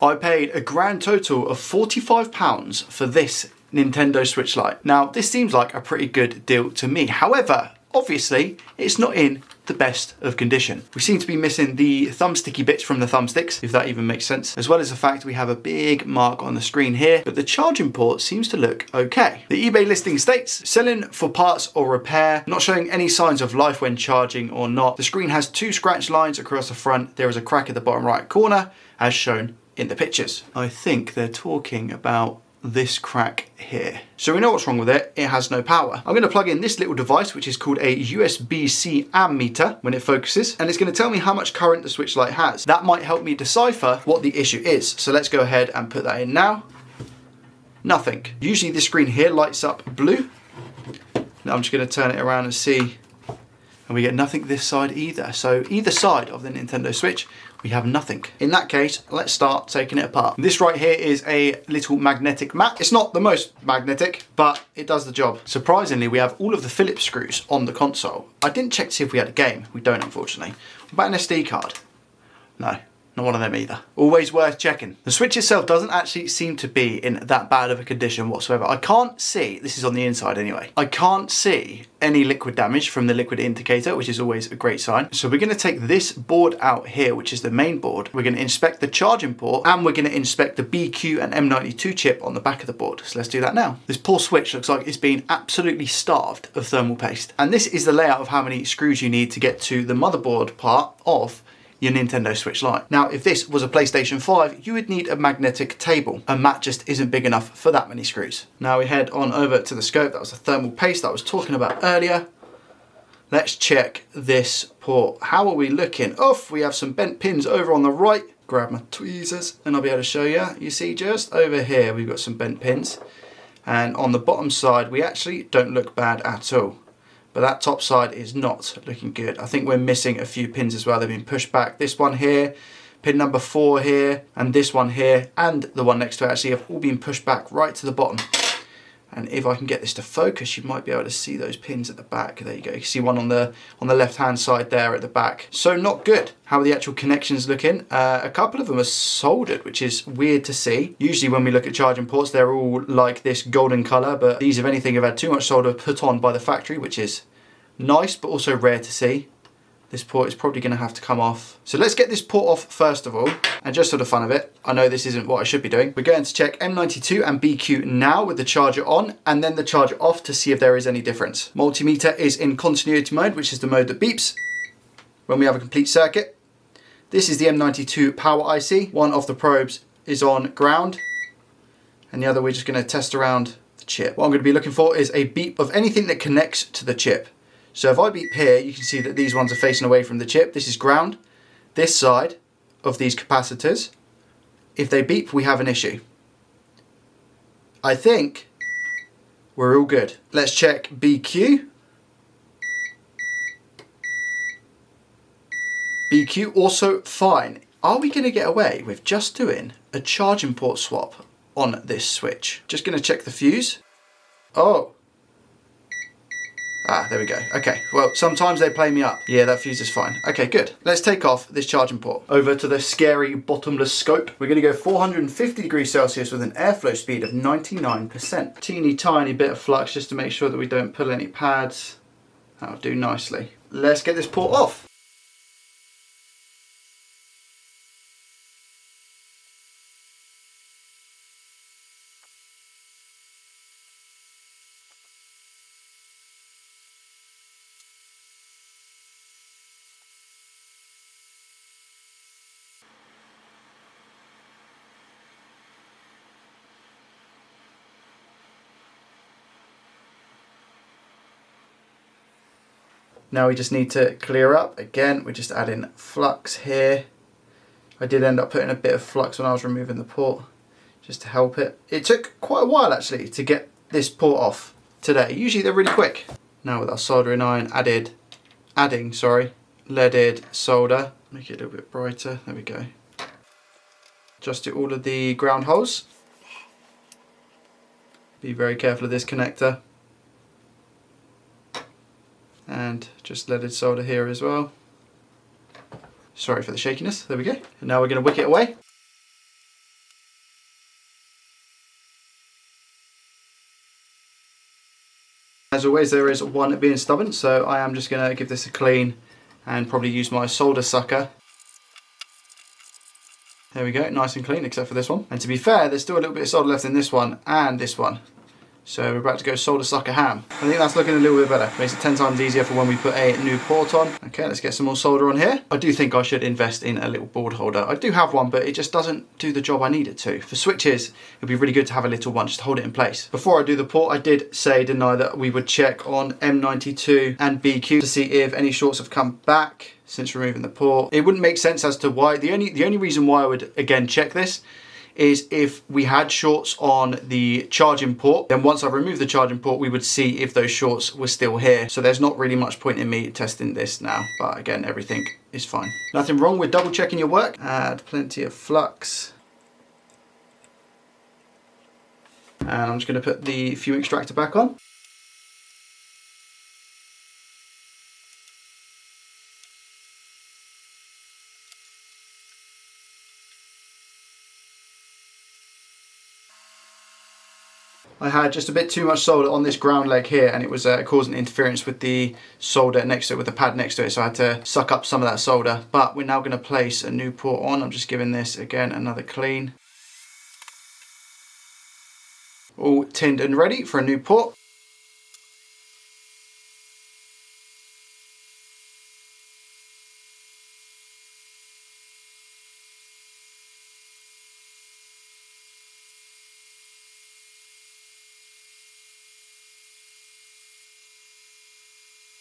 I paid a grand total of £45 for this Nintendo Switch Lite. Now, this seems like a pretty good deal to me. However, obviously, it's not in the best of condition. We seem to be missing the thumbsticky bits from the thumbsticks, if that even makes sense, as well as the fact we have a big mark on the screen here, but the charging port seems to look okay. The eBay listing states, selling for parts or repair, not showing any signs of life when charging or not. The screen has 2 scratch lines across the front. There is a crack at the bottom right corner, as shown in the pictures. I think they're talking about this crack here. So we know what's wrong with it. It has no power. I'm going to plug in this little device, which is called a USB-C ammeter when it focuses, and it's going to tell me how much current the Switch Lite has. That might help me decipher what the issue is. So let's go ahead and put that in now. Nothing. Usually this screen here lights up blue. Now I'm just going to turn it around and see, and we get nothing this side either. So either side of the Nintendo Switch, we have nothing. In that case, let's start taking it apart. This right here is a little magnetic mat. It's not the most magnetic, but it does the job. Surprisingly, we have all of the Phillips screws on the console. I didn't check to see if we had a game. We don't, unfortunately. What about an SD card? No. Not one of them either. Always worth checking. The Switch itself doesn't actually seem to be in that bad of a condition whatsoever. I can't see, this is on the inside anyway, I can't see any liquid damage from the liquid indicator, which is always a great sign. So we're going to take this board out here, which is the main board. We're going to inspect the charging port, and we're going to inspect the BQ and M92 chip on the back of the board. So let's do that now. This poor Switch looks like it's been absolutely starved of thermal paste. And this is the layout of how many screws you need to get to the motherboard part of your Nintendo Switch Lite. Now, if this was a PlayStation 5, you would need a magnetic table. A mat just isn't big enough for that many screws. Now we head on over to the scope. That was the thermal paste that I was talking about earlier. Let's check this port. How are we looking? Oh, we have some bent pins over on the right. Grab my tweezers and I'll be able to show you. You see just over here, we've got some bent pins. And on the bottom side, we actually don't look bad at all. But that top side is not looking good. I think we're missing a few pins as well. They've been pushed back. This one here, pin number 4 here, and this one here, and the one next to it actually have all been pushed back right to the bottom. And if I can get this to focus, you might be able to see those pins at the back. There you go. You can see one on the left-hand side there at the back. So not good. How are the actual connections looking? A couple of them are soldered, which is weird to see. Usually when we look at charging ports, they're all like this golden color, but these, if anything, have had too much solder put on by the factory, which is nice, but also rare to see. This port is probably going to have to come off. So let's get this port off first of all. And just for the fun of it, I know this isn't what I should be doing. We're going to check M92 and BQ now with the charger on and then the charger off to see if there is any difference. Multimeter is in continuity mode, which is the mode that beeps when we have a complete circuit. This is the M92 power IC. One of the probes is on ground and the other we're just going to test around the chip. What I'm going to be looking for is a beep of anything that connects to the chip. So if I beep here, you can see that these ones are facing away from the chip. This is ground. This side of these capacitors, if they beep, we have an issue. I think we're all good. Let's check BQ. BQ also fine. Are we going to get away with just doing a charging port swap on this switch? Just going to check the fuse. Oh. Ah, there we go. Okay, well, sometimes they play me up. Yeah, that fuse is fine. Okay, good. Let's take off this charging port. Over to the scary bottomless scope. We're gonna go 450 degrees Celsius with an airflow speed of 99%. Teeny tiny bit of flux just to make sure that we don't pull any pads. That'll do nicely. Let's get this port off. Now we just need to clear up. Again, we're just adding flux here. I did end up putting a bit of flux when I was removing the port, just to help it. It took quite a while actually to get this port off today. Usually they're really quick. Now with our soldering iron adding leaded solder. Make it a little bit brighter, there we go. Just do all of the ground holes. Be very careful of this connector. And just leaded solder here as well. Sorry for the shakiness, there we go. And now we're going to wick it away. As always, there is one being stubborn, so I am just going to give this a clean and probably use my solder sucker. There we go, nice and clean except for this one. And to be fair, there's still a little bit of solder left in this one and this one. So we're about to go solder sucker ham. I think that's looking a little bit better. Makes it 10 times easier for when we put a new port on. Okay, let's get some more solder on here. I do think I should invest in a little board holder. I do have one, but it just doesn't do the job I need it to. For switches, it'd be really good to have a little one just to hold it in place. Before I do the port, I did say, didn't I, that we would check on M92 and BQ to see if any shorts have come back since removing the port. It wouldn't make sense as to why. The only reason why I would again check this is if we had shorts on the charging port, then once I remove the charging port, we would see if those shorts were still here. So there's not really much point in me testing this now, but again, everything is fine. Nothing wrong with double checking your work. Add plenty of flux. And I'm just gonna put the fume extractor back on. I had just a bit too much solder on this ground leg here, and it was causing interference with the solder next to it, with the pad next to it, so I had to suck up some of that solder. But we're now going to place a new port on. I'm just giving this again another clean. All tinned and ready for a new port.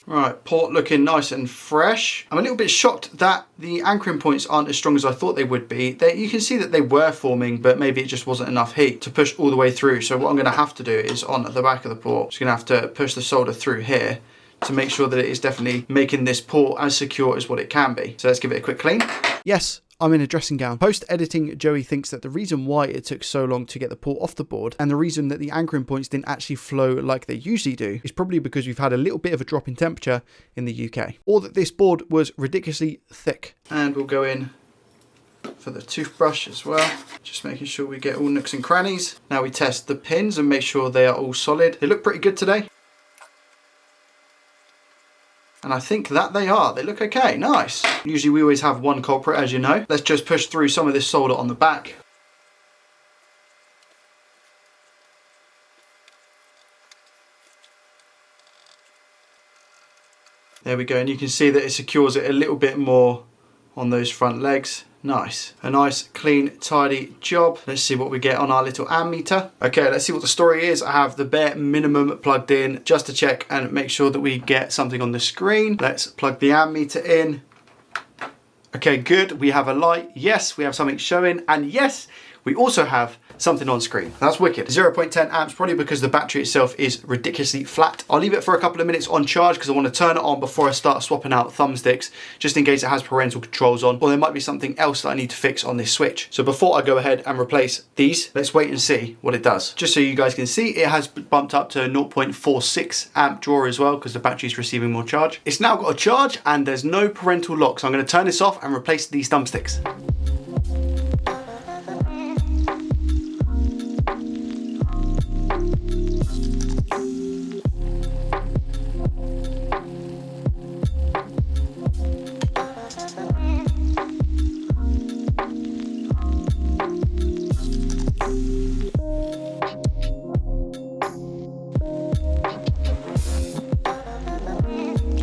Right, port looking nice and fresh. I'm a little bit shocked that the anchoring points aren't as strong as I thought they would be. You can see that they were forming, but maybe it just wasn't enough heat to push all the way through. So what I'm gonna have to do is on the back of the port, just gonna have to push the solder through here to make sure that it is definitely making this port as secure as what it can be. So let's give it a quick clean. Yes, I'm in a dressing gown. Post-editing, Joey thinks that the reason why it took so long to get the port off the board and the reason that the anchoring points didn't actually flow like they usually do is probably because we've had a little bit of a drop in temperature in the UK. Or that this board was ridiculously thick. And we'll go in for the toothbrush as well. Just making sure we get all nooks and crannies. Now we test the pins and make sure they are all solid. They look pretty good today. And I think that they are. They look okay, nice. Usually we always have one culprit, as you know. Let's just push through some of this solder on the back. There we go, and you can see that it secures it a little bit more on those front legs. Nice. A nice, clean, tidy job. Let's see what we get on our little ammeter. Okay, let's see what the story is. I have the bare minimum plugged in just to check and make sure that we get something on the screen. Let's plug the ammeter in. Okay, good. We have a light. Yes, we have something showing. And yes, we also have something on screen. That's wicked. 0.10 amps, probably because the battery itself is ridiculously flat. I'll leave it for a couple of minutes on charge because I want to turn it on before I start swapping out thumbsticks, just in case it has parental controls on, or there might be something else that I need to fix on this switch. So before I go ahead and replace these, let's wait and see what it does. Just so you guys can see, it has bumped up to 0.46 amp draw as well because the battery is receiving more charge. It's now got a charge and there's no parental lock. So I'm going to turn this off and replace these thumbsticks.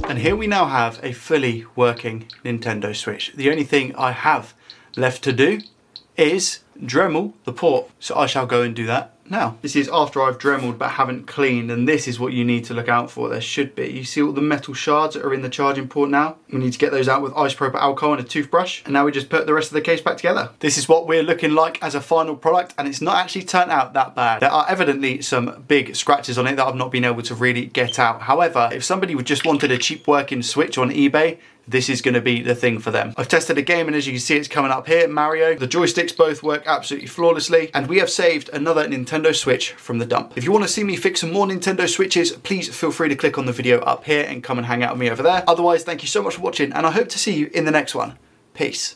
And here we now have a fully working Nintendo Switch. The only thing I have left to do is Dremel the port. So I shall go and do that now. This is after I've Dremeled but haven't cleaned, and this is what you need to look out for. There should be. You see all the metal shards that are in the charging port now? We need to get those out with isopropyl alcohol and a toothbrush. And now we just put the rest of the case back together. This is what we're looking like as a final product, and it's not actually turned out that bad. There are evidently some big scratches on it that I've not been able to really get out. However, if somebody just wanted a cheap working Switch on eBay, this is going to be the thing for them. I've tested a game, and as you can see, it's coming up here, Mario. The joysticks both work absolutely flawlessly, and we have saved another Nintendo Switch from the dump. If you want to see me fix some more Nintendo Switches, please feel free to click on the video up here and come and hang out with me over there. Otherwise, thank you so much for watching, and I hope to see you in the next one. Peace.